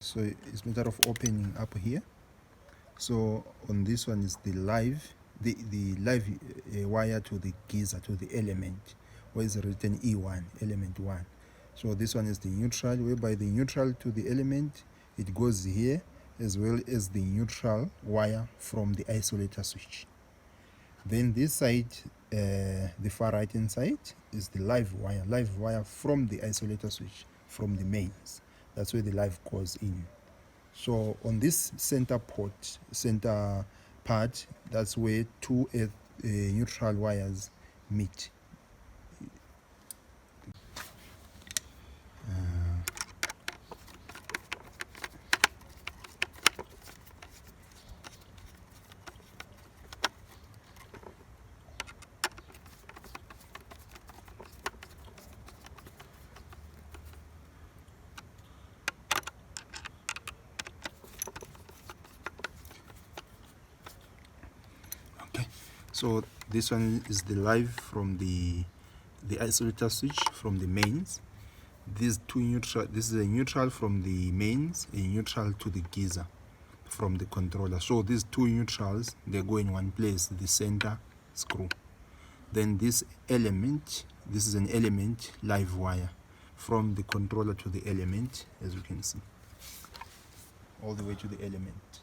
So it's a matter of opening up here. So on this one is the live wire to the geyser, to the element, where is written E1, element 1. So this one is the neutral, whereby the neutral to the element, it goes here, as well as the neutral wire from the isolator switch. Then this side, the far right hand side, is the live wire from the isolator switch, from the mains. That's where the live goes in. So on this center part, that's where two neutral wires meet. Okay, so this one is the live from the isolator switch from the mains. These two neutral, this is a neutral from the mains, a neutral to the geyser from the controller. So these two neutrals, they go in one place, the center screw. Then this element, this is an element live wire from the controller to the element, as you can see, all the way to the element.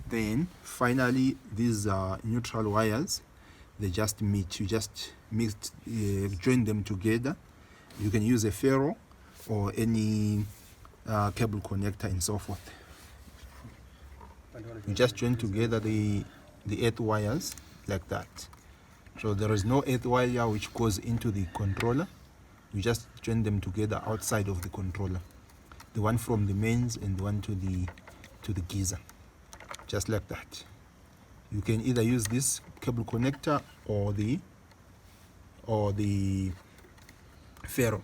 Then finally, these are neutral wires, they just meet. You just join them together. You can use a ferro or any cable connector and so forth. You just join together the earth wires like that. So there is no earth wire which goes into the controller. You just join them together outside of the controller. The one from the mains and the one to the geyser. Just like that. You can either use this cable connector or the ferro.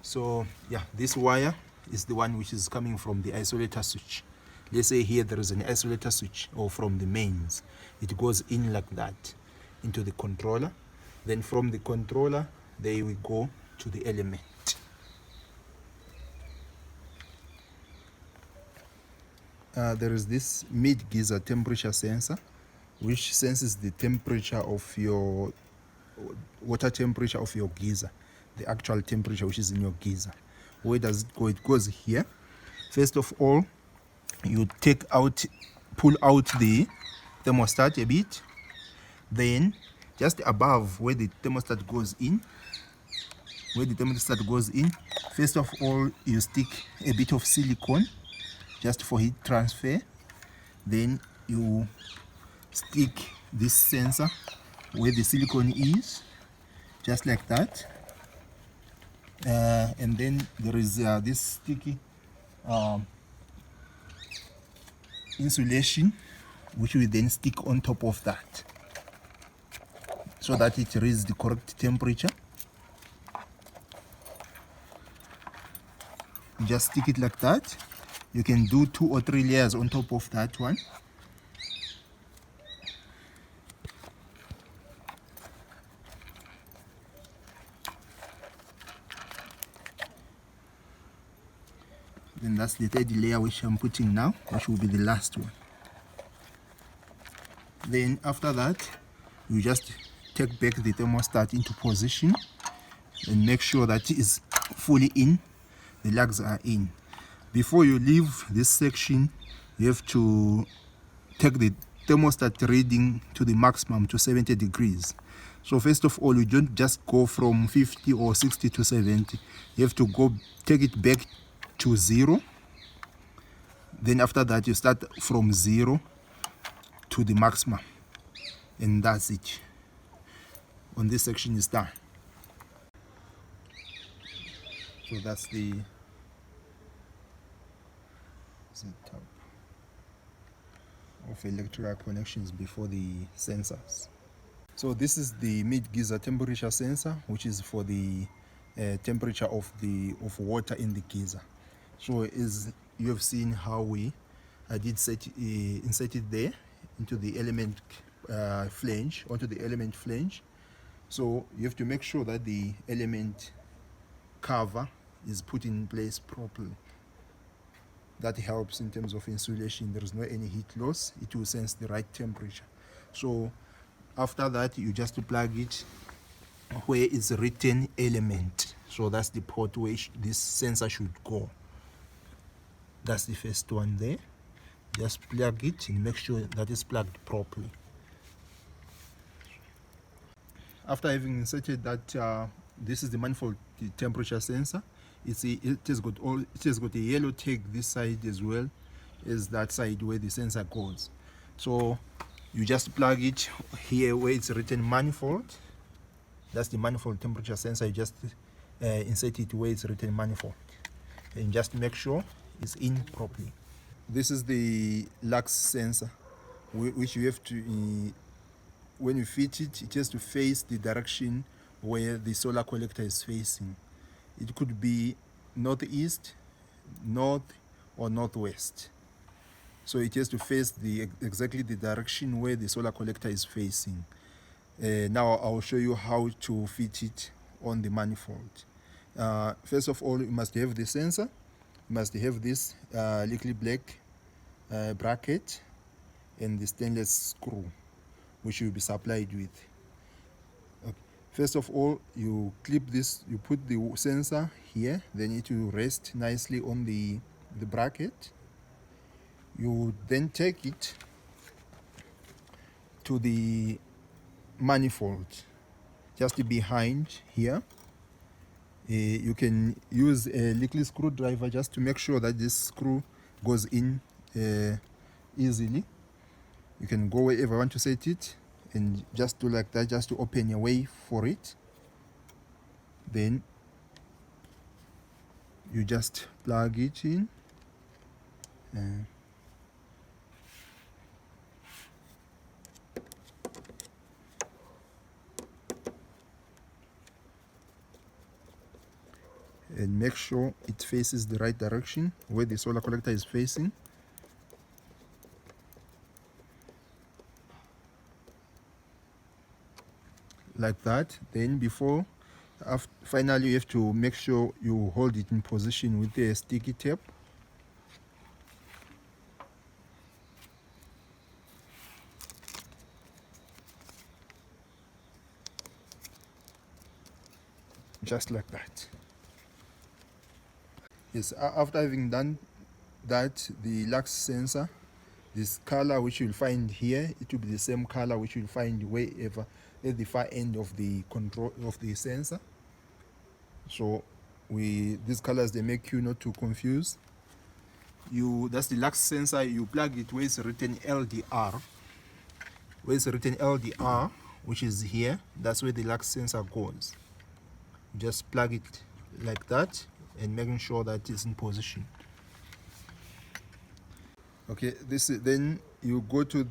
So yeah, this wire is the one which is coming from the isolator switch. Let's say here there is an isolator switch, or from the mains. It goes in like that into the controller. Then from the controller, they will go to the element. There is this mid geyser temperature sensor, which senses the temperature of your water temperature of your geyser, the actual temperature which is in your geyser. Where does it go? It goes here. First of all, you pull out the thermostat a bit. Then just above where the thermostat goes in, first of all, you stick a bit of silicone just for heat transfer. Then you stick this sensor where the silicone is, just like that. And then there is this sticky insulation which we then stick on top of that, so that it reaches the correct temperature. You just stick it like that. You can do 2 or 3 layers on top of that one. Then that's the 3rd layer which I'm putting now, which will be the last one. Then after that, you just take back the thermostat into position and make sure that it is fully in, the lugs are in. Before you leave this section, you have to take the thermostat reading to the maximum, to 70 degrees. So first of all, you don't just go from 50 or 60 to 70. You have to take it back to 0. Then after that, you start from 0 to the maximum. And that's it. On this section is done. So that's the setup of electrical connections before the sensors. So this is the mid geyser temperature sensor, which is for the temperature of water in the geyser. So as you have seen how I did insert it there into the element flange, onto the element flange. So you have to make sure that the element cover is put in place properly. That helps in terms of insulation. There is no any heat loss. It will sense the right temperature. So after that, you just plug it where it's written element. So that's the port where this sensor should go. That's the first one there. Just plug it and make sure that it's plugged properly. After having inserted that, this is the manifold temperature sensor. It has got a yellow tag this side as well as that side where the sensor goes. So you just plug it here where it's written manifold. That's the manifold temperature sensor. You just insert it where it's written manifold, and just make sure it's in properly. This is the lux sensor, which you have to, when you fit it, it has to face the direction where the solar collector is facing. It could be northeast, north, or northwest. So it has to face exactly the direction where the solar collector is facing. Now I'll show you how to fit it on the manifold. First of all, you must have the sensor. You must have this little black bracket and the stainless screw, which you'll be supplied with. Okay. First of all, you clip this, you put the sensor here, then it will rest nicely on the bracket. You then take it to the manifold, just behind here. You can use a little screwdriver just to make sure that this screw goes in easily. You can go wherever you want to set it and just do like that, just to open a way for it. Then you just plug it in. And make sure it faces the right direction where the solar collector is facing. Like that. Then finally you have to make sure you hold it in position with the sticky tape. Just like that. Yes, after having done that, the lux sensor, this color which you'll find here, it will be the same color which you'll find wherever at the far end of the control of the sensor. So these colors, they make you not to confuse. That's the lux sensor. You plug it where it's written LDR. Where it's written LDR, which is here, that's where the lux sensor goes. Just plug it like that and making sure that it's in position. Okay, then you go to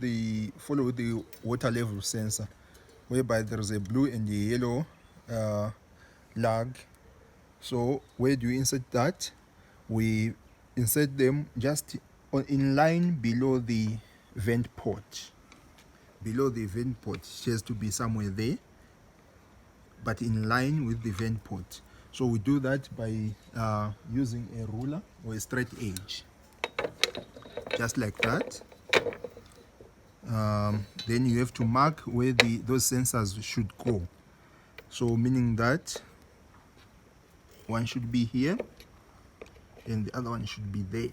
follow the water level sensor, whereby there is a blue and a yellow lag. So where do you insert that? We insert them just in line below the vent port. Below the vent port, it has to be somewhere there, but in line with the vent port. So we do that by using a ruler or a straight edge, just like that. Then you have to mark where those sensors should go. So meaning that one should be here and the other one should be there.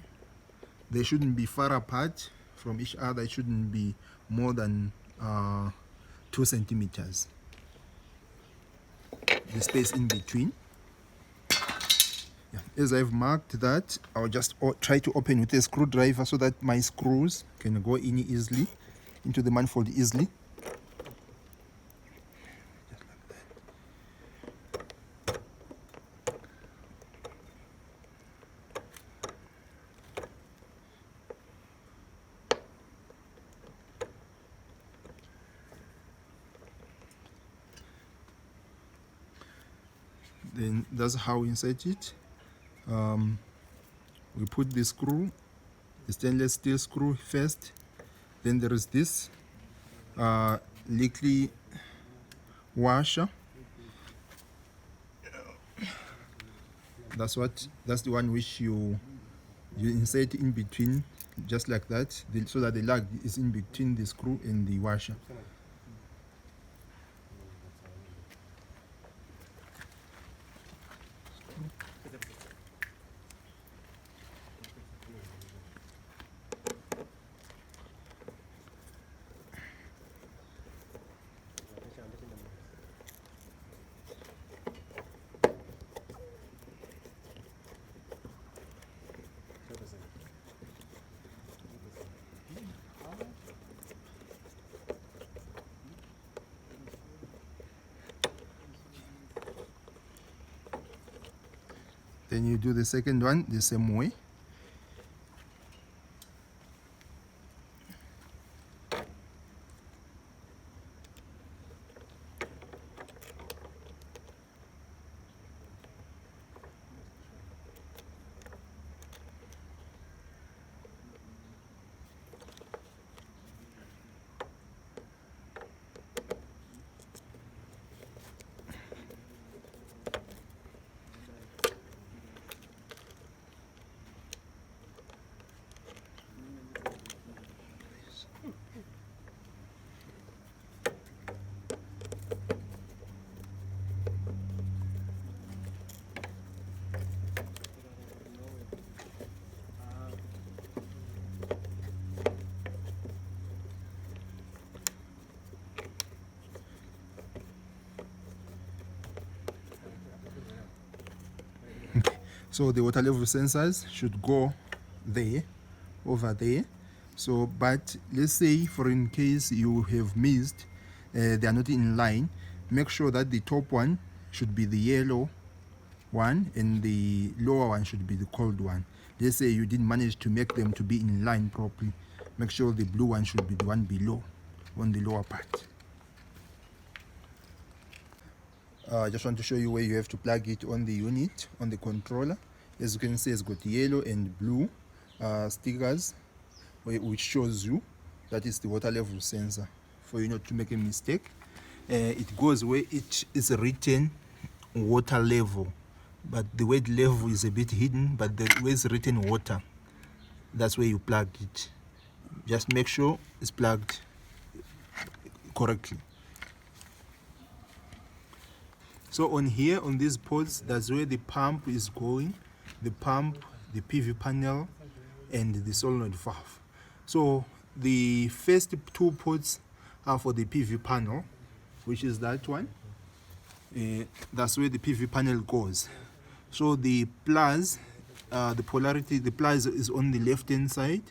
They shouldn't be far apart from each other. It shouldn't be more than 2 centimeters. The space in between. Yeah. As I've marked that, I'll just try to open with a screwdriver so that my screws can go in easily into the manifold easily. Just like that. Then that's how we insert it. We put the screw, the stainless steel screw first. Then there is this little washer. That's the one which you You insert in between, just like that, so that the lug is in between the screw and the washer. Then you do the second one the same way. So the water level sensors should go there, over there. So, but let's say for in case you have missed, they are not in line, make sure that the top one should be the yellow one and the lower one should be the cold one. Let's say you didn't manage to make them to be in line properly, make sure the blue one should be the one below on the lower part. I just want to show you where you have to plug it on the unit, on the controller. As you can see, it's got yellow and blue stickers, which shows you that is the water level sensor, for you not to make a mistake. It goes where it is written water level, but the word level is a bit hidden, but the way it's written water, that's where you plug it. Just make sure it's plugged correctly. So on here, on these ports, that's where the pump is going, the pump, the PV panel, and the solenoid valve. So the first two ports are for the PV panel, which is that one. That's where the PV panel goes. So the plus, the polarity, the plus is on the left hand side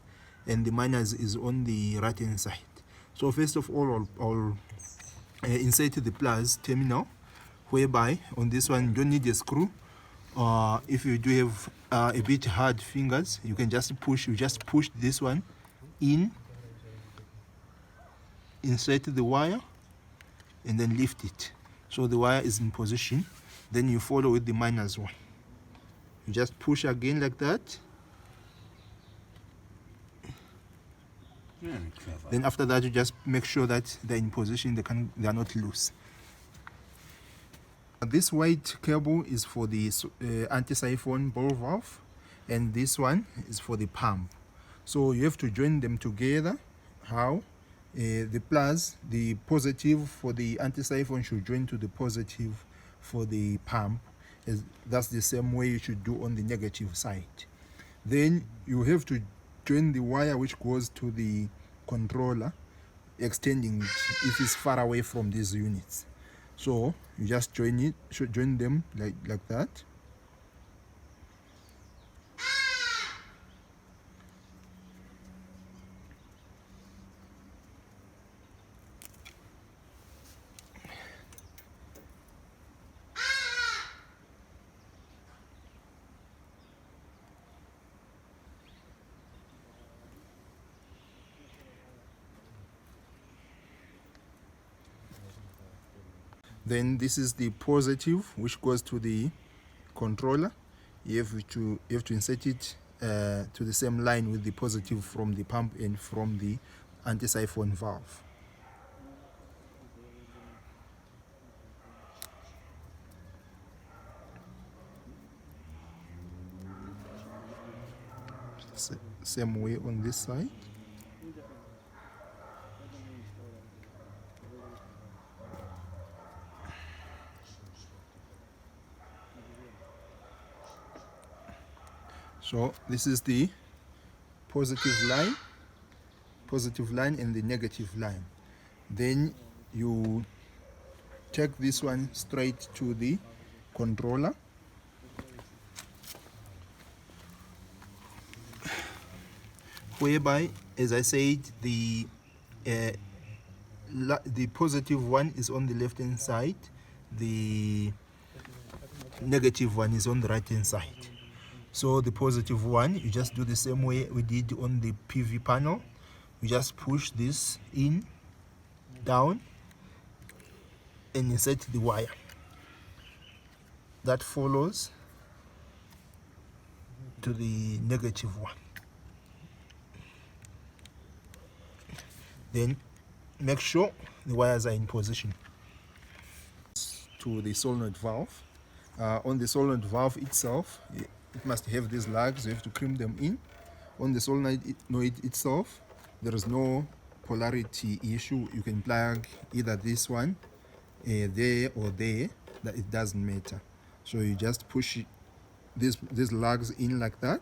and the minus is on the right hand side. So first of all, I'll insert the plus terminal, whereby on this one you don't need a screw. If you do have a bit hard fingers, you can just push, this one in, insert the wire and then lift it. So the wire is in position, then you follow with the minus one. You just push again like that. Then after that, you just make sure that they're in position, they are not loose. This white cable is for the anti-siphon ball valve, and this one is for the pump. So you have to join them together. How? The plus, the positive for the anti-siphon should join to the positive for the pump. That's the same way you should do on the negative side. Then you have to join the wire which goes to the controller, extending it if it's far away from these units. So you just join them like that. Then this is the positive which goes to the controller. You have to insert it to the same line with the positive from the pump and from the anti-siphon valve. same way on this side. So this is the positive line and the negative line. Then you take this one straight to the controller. Whereby, as I said, the positive one is on the left hand side, the negative one is on the right hand side. So the positive one, you just do the same way we did on the PV panel. You just push this in, down, and insert the wire. That follows to the negative one. Then make sure the wires are in position. To the solenoid valve. On the solenoid valve itself, it must have these lugs. You have to crimp them in. On the solenoid itself, there is no polarity issue. You can plug either this one there or there. That it doesn't matter. So you just push these lugs in like that.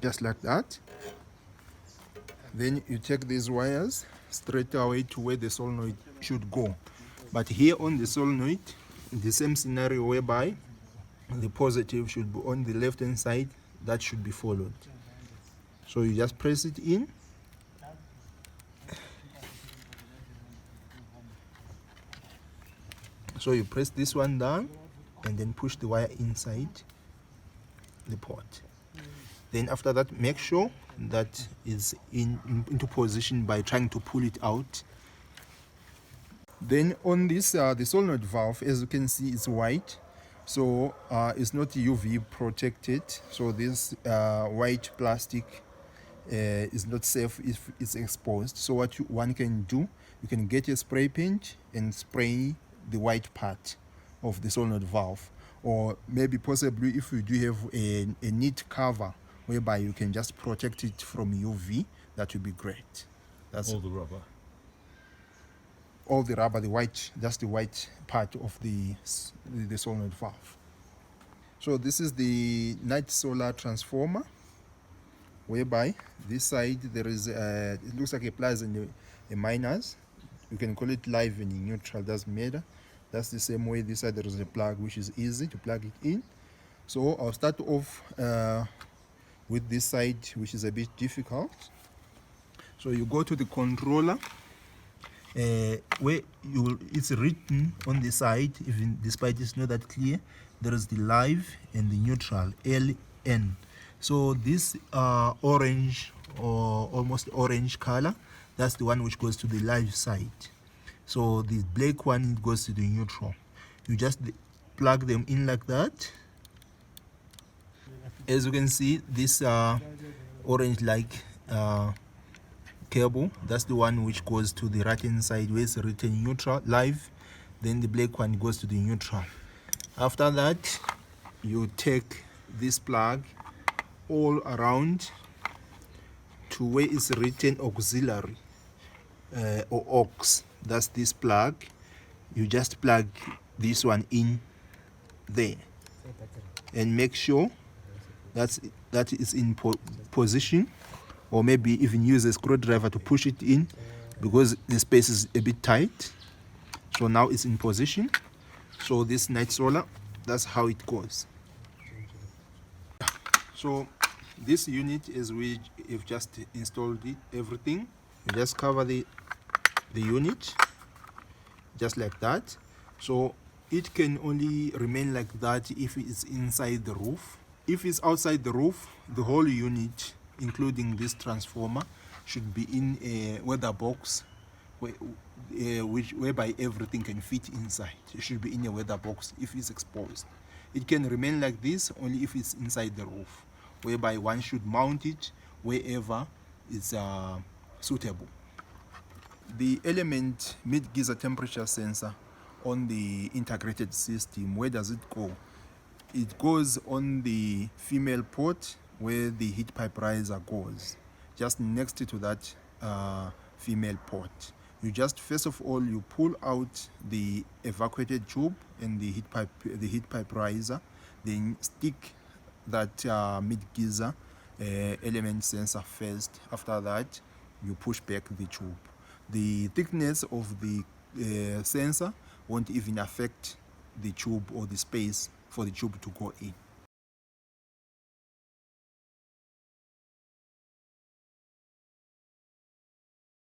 Just like that. Then you take these wires straight away to where the solenoid should go. But here on the solenoid, the same scenario whereby the positive should be on the left hand side, that should be followed. So you just press it in. So you press this one down and then push the wire inside the port. Then after that, make sure that is into position by trying to pull it out. Then on this, the solenoid valve, as you can see, is white. So it's not UV protected. So this white plastic is not safe if it's exposed. So what one can do, you can get a spray paint and spray the white part of the solenoid valve. Or maybe possibly if you do have a neat cover whereby you can just protect it from UV, that would be great. That's all the rubber. All the rubber, the white, just the white part of the solenoid valve. So this is the night solar transformer, whereby this side there is it looks like a plus and a minus. You can call it live and neutral, doesn't matter. That's the same way this side there is a plug which is easy to plug it in. So I'll start off with this side, which is a bit difficult. So you go to the controller, where it's written on the side, even despite it's not that clear, there is the live and the neutral, LN. So this orange or almost orange color, that's the one which goes to the live side. So the black one goes to the neutral. You just plug them in like that. As you can see, this orange like cable, that's the one which goes to the right hand side where it's written neutral live. Then the black one goes to the neutral. After that, you take this plug all around to where it's written auxiliary or aux. That's this plug. You just plug this one in there and make sure that is in position, or maybe even use a screwdriver to push it in because the space is a bit tight. So now it's in position. So this night solar, that's how it goes. So this unit, as we have just installed it, everything, you just cover the unit just like that. So it can only remain like that if it's inside the roof. If it's outside the roof, the whole unit, including this transformer, should be in a weather box whereby everything can fit inside. It should be in a weather box if it's exposed. It can remain like this only if it's inside the roof, whereby one should mount it wherever it's suitable. The element mid-geyser temperature sensor on the integrated system, where does it go? It goes on the female port where the heat pipe riser goes, just next to that female port. You just first of all you pull out the evacuated tube and the heat pipe riser, then stick that mid-geyser element sensor first. After that, you push back the tube. The thickness of the sensor won't even affect the tube or the space for the tube to go in.